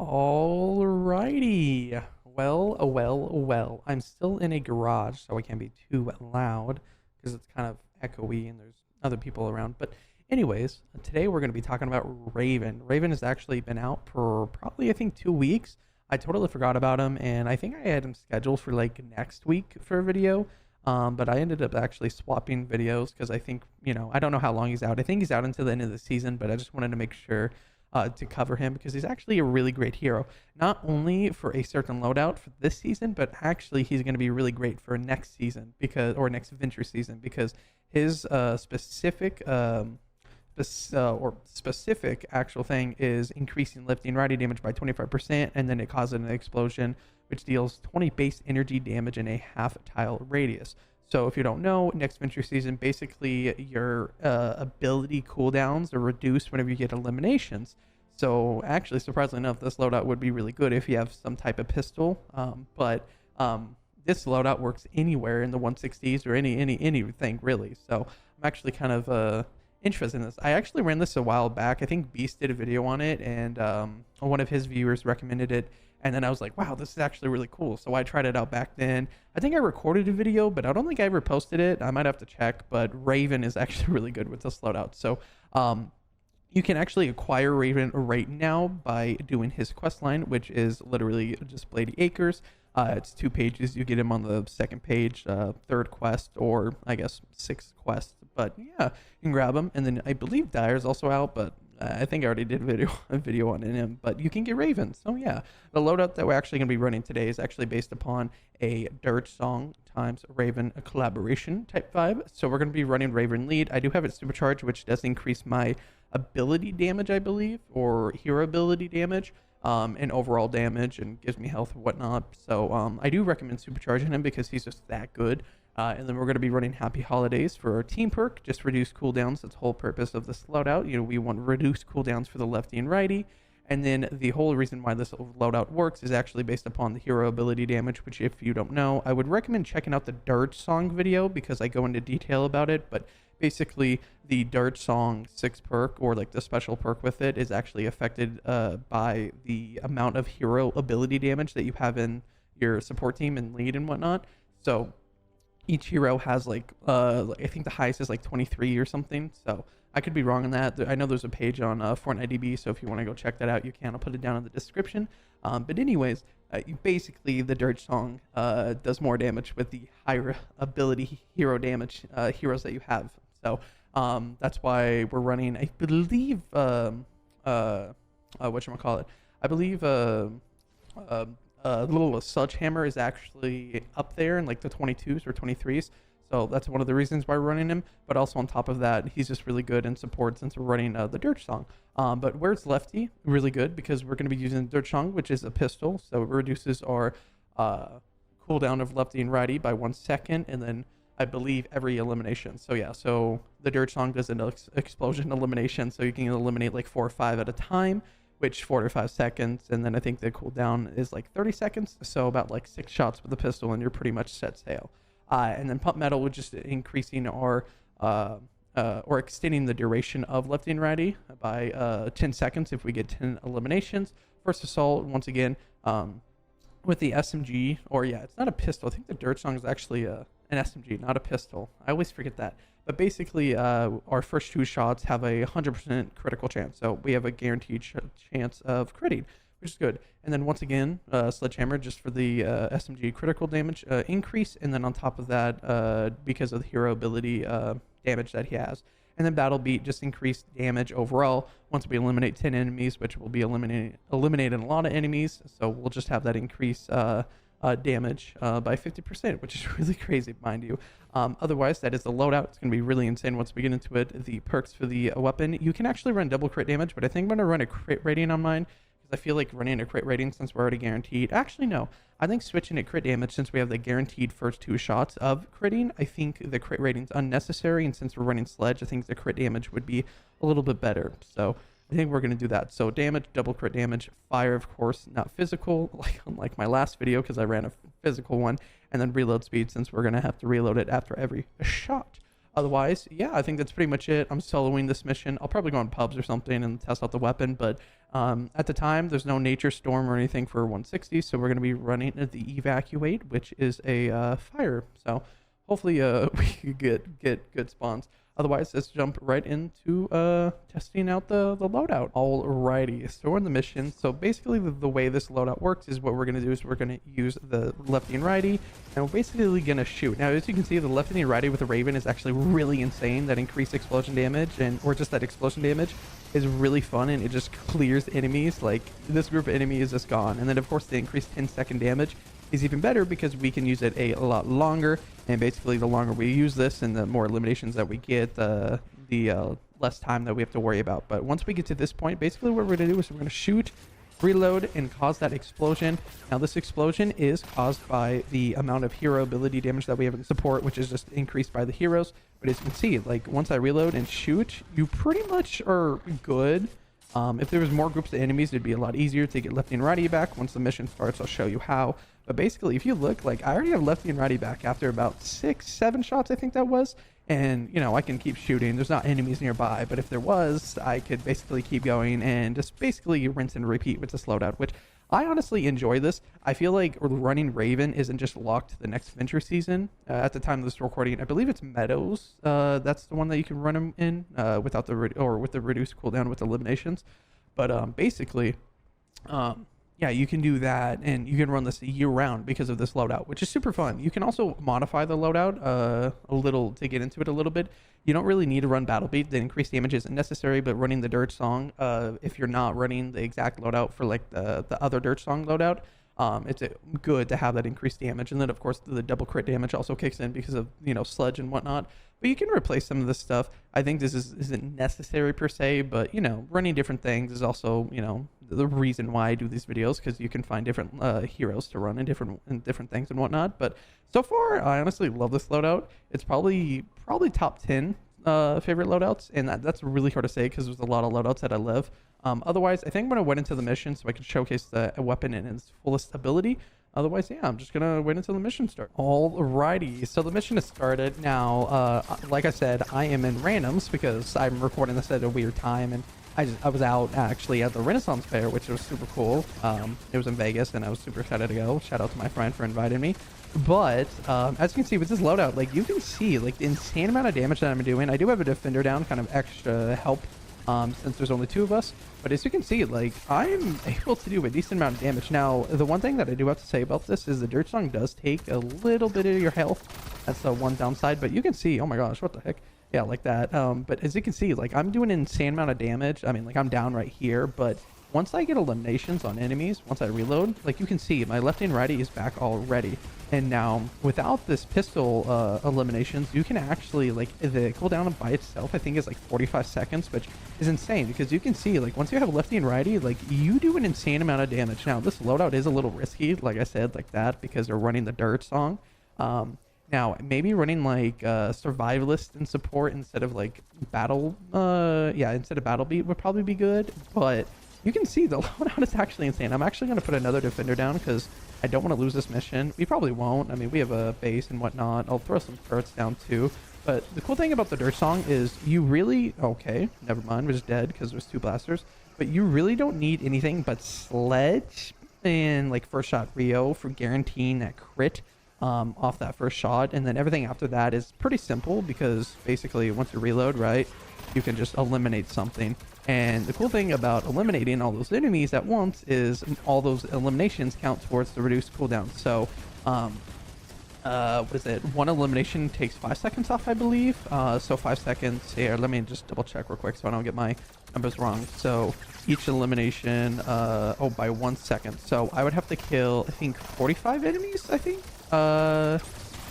Alrighty. Well. I'm still in a garage, so I can't be too loud because it's kind of echoey and there's other people around. But anyways, today we're going to be talking about Raven. Raven has actually been out for probably, I think, 2 weeks. I totally forgot about him, and I think I had him scheduled for like next week for a video. But I ended up actually swapping videos because I think, I don't know how long he's out. I think he's out until the end of the season, but I just wanted to make sure to cover him because he's actually a really great hero, not only for a certain loadout for this season, but actually he's going to be really great for next season or next adventure season because his specific actual thing is increasing lifting righty damage by 25%, and then it causes an explosion which deals 20 base energy damage in a half tile radius. So if you don't know, next adventure season, basically your ability cooldowns are reduced whenever you get eliminations. So actually, surprisingly enough, this loadout would be really good if you have some type of pistol. But this loadout works anywhere in the 160s or anything really. So I'm actually kind of interested in this. I actually ran this a while back. I think Beast did a video on it, and one of his viewers recommended it. And then I was like, wow, this is actually really cool. So I tried it out back then. I think I recorded a video, but I don't think I ever posted it. I might have to check, but Raven is actually really good with this loadout. So you can actually acquire Raven right now by doing his quest line, which is literally just Bloody Acres. It's 2 pages. You get him on the second page, third quest, or I guess 6th quest. But yeah, you can grab him. And then I believe Dyer's also out, but I think I already did a video on him, but you can get Raven. So yeah, the loadout that we're actually going to be running today is actually based upon a Dirge Song times Raven, a collaboration type vibe. So we're going to be running Raven lead. I do have it supercharged, which does increase my ability damage, I believe, or hero ability damage, and overall damage, and gives me health and whatnot. So I do recommend supercharging him because he's just that good. And then we're going to be running Happy Holidays for our team perk, just reduce cooldowns. That's the whole purpose of this loadout. We want reduced cooldowns for the lefty and righty. And then the whole reason why this loadout works is actually based upon the hero ability damage, which if you don't know, I would recommend checking out the Dirge Song video because I go into detail about it. But basically the Dirge Song 6 perk, or like the special perk with it, is actually affected by the amount of hero ability damage that you have in your support team and lead and whatnot. So each hero has I think the highest is like 23 or something. So I could be wrong on that. I know there's a page on Fortnite DB, so if you want to go check that out, you can. I'll put it down in the description. But anyways, basically the Dirge Song does more damage with the higher ability hero damage heroes that you have. So that's why we're running, I believe, whatchamacallit, I believe little Sledgehammer is actually up there in like the 22s or 23s. So that's one of the reasons why we're running him. But also on top of that, he's just really good in support since we're running the Dirge Song. But where's Lefty? Really good because we're going to be using the Dirge Song, which is a pistol. So it reduces our cooldown of lefty and righty by 1 second. And then I believe every elimination. So yeah, so the Dirge Song does an explosion elimination. So you can eliminate like 4 or 5 at a time, which 4 to 5 seconds, and then I think the cooldown is like 30 seconds, so about like 6 shots with the pistol and you're pretty much set sail. And then Pump Metal, which is increasing our or extending the duration of lefty and righty by 10 seconds if we get 10 eliminations. First Assault, once again, with the SMG, or yeah, it's not a pistol. I think the Dirt Song is actually an SMG, not a pistol. I always forget that. But basically, our first 2 shots have a 100% critical chance. So we have a guaranteed chance of critting, which is good. And then once again, Sledgehammer just for the SMG critical damage increase. And then on top of that, because of the hero ability damage that he has. And then Battle Beat just increased damage overall once we eliminate 10 enemies, which will be eliminating a lot of enemies. So we'll just have that increase damage by 50%, which is really crazy, mind you. Otherwise, that is the loadout. It's going to be really insane once we get into it. The perks for the weapon, you can actually run double crit damage, but I think I'm going to run a crit rating on mine because I feel like running a crit rating since we're already guaranteed. Actually, no. I think switching to crit damage since we have the guaranteed first 2 shots of critting, I think the crit rating's unnecessary, and since we're running Sledge, I think the crit damage would be a little bit better. So I think we're going to do that. So damage, double crit damage, fire, of course, not physical, unlike my last video because I ran a physical one, and then reload speed since we're going to have to reload it after every shot. Otherwise, yeah, I think that's pretty much it. I'm soloing this mission. I'll probably go on pubs or something and test out the weapon, but at the time, there's no nature storm or anything for 160, so we're going to be running the evacuate, which is a fire. So hopefully we could get good spawns. Otherwise, let's jump right into testing out the loadout. Alrighty, so we're in the mission. So basically the way this loadout works is what we're going to do is we're going to use the lefty and righty, and we're basically going to shoot. Now, as you can see, the lefty and righty with the Raven is actually really insane. That increased explosion damage, or just that explosion damage is really fun, and it just clears enemies. Like, this group of enemy is just gone. And then, of course, the increased 10-second damage is even better because we can use it a lot longer, and basically the longer we use this and the more eliminations that we get, the less time that we have to worry about. But once we get to this point, basically what we're going to do is we're going to shoot, reload, and cause that explosion. Now, this explosion is caused by the amount of hero ability damage that we have in support, which is just increased by the heroes. But as you can see, like, once I reload and shoot, you pretty much are good. If there was more groups of enemies, it'd be a lot easier to get lefty and righty back. Once the mission starts, I'll show you how. But basically, if you look, like, I already have lefty and righty back after about 6-7 shots, I think that was. And, you know, I can keep shooting. There's not enemies nearby. But if there was, I could basically keep going and just basically rinse and repeat with this loadout, which I honestly enjoy this. I feel like running Raven isn't just locked to the next venture season. At the time of this recording, I believe it's Meadows. That's the one that you can run them in without the with the reduced cooldown with eliminations. But basically, yeah, you can do that, and you can run this year round because of this loadout, which is super fun. You can also modify the loadout a little to get into it a little bit. You don't really need to run Battle Beat. The increased damage isn't necessary, but running the Dirt Song, if you're not running the exact loadout for like the other Dirt Song loadout, it's good to have that increased damage. And then, of course, the double crit damage also kicks in because of, you know, sludge and whatnot. But you can replace some of this stuff. I think this isn't necessary per se, but, you know, running different things is also, you know, the reason why I do these videos, because you can find different heroes to run in different things and whatnot. But so far, I honestly love this loadout. It's probably top 10 favorite loadouts, and that's really hard to say because there's a lot of loadouts that I love. Otherwise, I think I'm going to wait until the mission so I can showcase the weapon in its fullest ability. Otherwise, yeah, I'm just going to wait until the mission starts. Alrighty, so the mission has started. Now, like I said, I am in randoms because I'm recording this at a weird time, and I was out actually at the Renaissance Fair, which was super cool. It was in Vegas, and I was super excited to go. Shout out to my friend for inviting me. But as you can see with this loadout, like, you can see like the insane amount of damage that I'm doing. I do have a defender down, kind of extra help since there's only 2 of us. But as you can see, like, I'm able to do a decent amount of damage. Now, the one thing that I do have to say about this is the Dirt Song does take a little bit of your health. That's the one downside. But you can see, oh my gosh, what the heck? Yeah, like that. But as you can see, like, I'm doing an insane amount of damage. I mean, like, I'm down right here, but once I get eliminations on enemies, once I reload, like, you can see my lefty and righty is back already. And now, without this pistol eliminations, you can actually, like, the cooldown by itself, I think, is like 45 seconds, which is insane because you can see, like, once you have lefty and righty, like, you do an insane amount of damage. Now, this loadout is a little risky, like I said, like that, because they're running the Dirt Song. Now, maybe running like survivalist and support instead of like battle, instead of battle beat would probably be good, but you can see the loadout is actually insane. I'm actually going to put another defender down because I don't want to lose this mission. We probably won't. I mean, we have a base and whatnot. I'll throw some turrets down too. But the cool thing about the Dirt Song is you really... Okay, never mind. We're just dead because there's 2 blasters. But you really don't need anything but Sledge and like first shot Rio for guaranteeing that crit off that first shot. And then everything after that is pretty simple because basically once you reload, right, you can just eliminate something. And the cool thing about eliminating all those enemies at once is all those eliminations count towards the reduced cooldown. So, what is it? 1 elimination takes 5 seconds off, I believe. So 5 seconds here. Let me just double check real quick so I don't get my numbers wrong. So each elimination, by 1 second. So I would have to kill, I think, 45 enemies, I think,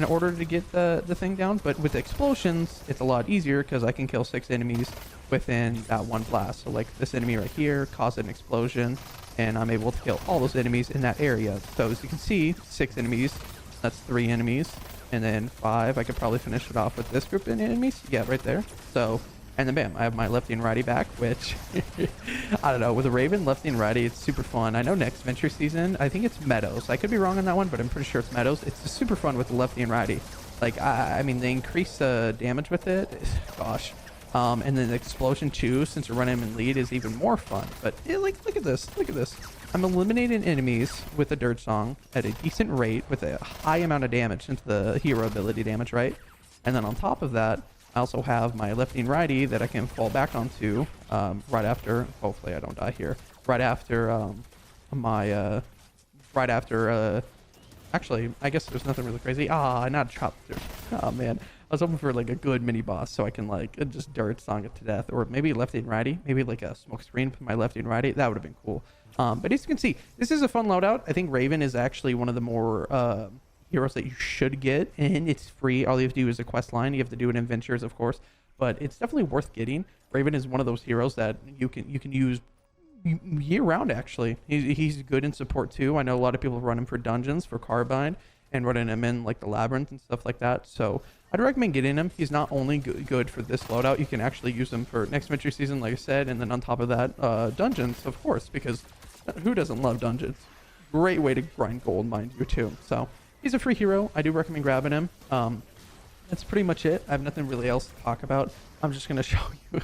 in order to get the thing down. But with explosions, it's a lot easier because I can kill 6 enemies within that 1 blast. So like this enemy right here caused an explosion, and I'm able to kill all those enemies in that area. So as you can see, 6 enemies, that's 3 enemies, and then 5. I could probably finish it off with this group of enemies. Yeah, right there. So, and then bam, I have my lefty and righty back, which I don't know, with a Raven, lefty and righty, it's super fun. I know next venture season, I think it's Meadows. I could be wrong on that one, but I'm pretty sure it's Meadows. It's super fun with the lefty and righty. Like, I mean, they increase damage with it. Gosh. And then the explosion too, since you're running in lead, is even more fun. But yeah, like, look at this. Look at this. I'm eliminating enemies with a dirt song at a decent rate with a high amount of damage since the hero ability damage, right? And then on top of that, I also have my lefty and righty that I can fall back onto right after. Hopefully I don't die here. Right after actually, I guess there's nothing really crazy. Not chop through. Oh man, I was hoping for like a good mini boss so I can like just dirt song it to death, or maybe lefty and righty, maybe like a smoke screen for my lefty and righty. That would have been cool. But as you can see, this is a fun loadout. I think Raven is actually one of the more heroes that you should get, and it's free. All you have to do is a quest line. You have to do it in ventures, of course, but it's definitely worth getting. Raven is one of those heroes that you can use year round. Actually, he's good in support too. I know a lot of people run him for dungeons for carbine and running him in like the labyrinth and stuff like that. So I'd recommend getting him. He's not only good for this loadout, you can actually use him for next victory season, like I said, and then on top of that, dungeons, of course, because who doesn't love dungeons? Great way to grind gold, mind you, too. So he's a free hero. I do recommend grabbing him. That's pretty much it. I have nothing really else to talk about. I'm just gonna show you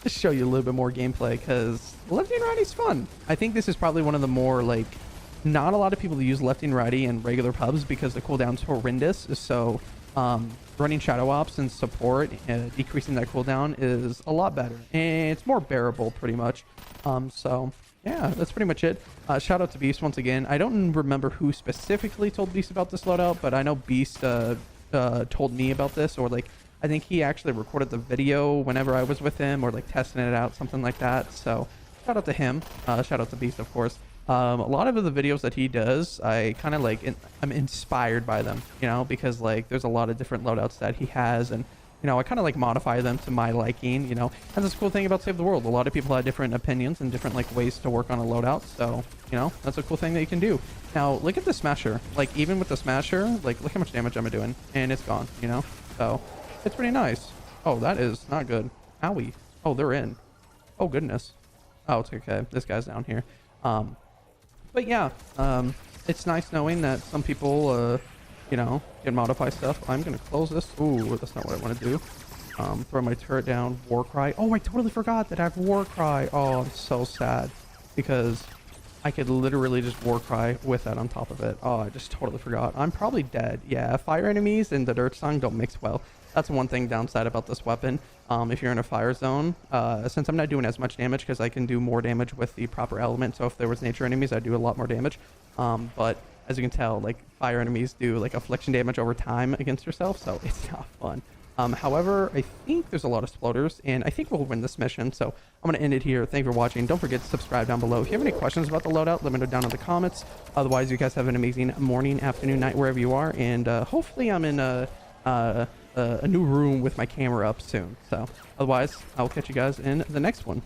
just show you a little bit more gameplay, because lefty and righty's fun. I think this is probably one of the more, like, not a lot of people use lefty and righty in regular pubs because the cooldown's horrendous. So running shadow ops and support, decreasing that cooldown is a lot better, and it's more bearable pretty much. So yeah, that's pretty much it. Shout out to Beast once again. I don't remember who specifically told Beast about this loadout, but I know Beast told me about this, or like I think he actually recorded the video whenever I was with him, or like testing it out, something like that. So shout out to him. Shout out to Beast, of course. A lot of the videos that he does, I kind of like, I'm inspired by them, you know, because like there's a lot of different loadouts that he has, and you know, I kind of like modify them to my liking, you know. And that's the cool thing about Save the World. A lot of people have different opinions and different like ways to work on a loadout. So, you know, that's a cool thing that you can do. Now, look at the Smasher. Like, even with the Smasher, like, look how much damage I'm doing, and it's gone, you know. So, it's pretty nice. Oh, that is not good. Owie. Oh, they're in. Oh, goodness. Oh, it's okay. This guy's down here. But yeah, it's nice knowing that some people, you know, can modify stuff. I'm gonna close this. Ooh, that's not what I want to do. Throw my turret down. War cry. Oh, I totally forgot that I have war cry. Oh, I'm so sad, because I could literally just war cry with that on top of it. Oh, I just totally forgot. I'm probably dead. Yeah, fire enemies and the dirt song don't mix well. That's one thing downside about this weapon. If you're in a fire zone, since I'm not doing as much damage because I can do more damage with the proper element. So if there was nature enemies, I'd do a lot more damage. But as you can tell, like, fire enemies do like affliction damage over time against yourself, so it's not fun. However, I think there's a lot of sploders, and I think we'll win this mission, so I'm going to end it here. Thank you for watching. Don't forget to subscribe down below. If you have any questions about the loadout, let me know down in the comments. Otherwise, you guys have an amazing morning, afternoon, night, wherever you are, and hopefully I'm in a new room with my camera up soon. So otherwise, I'll catch you guys in the next one.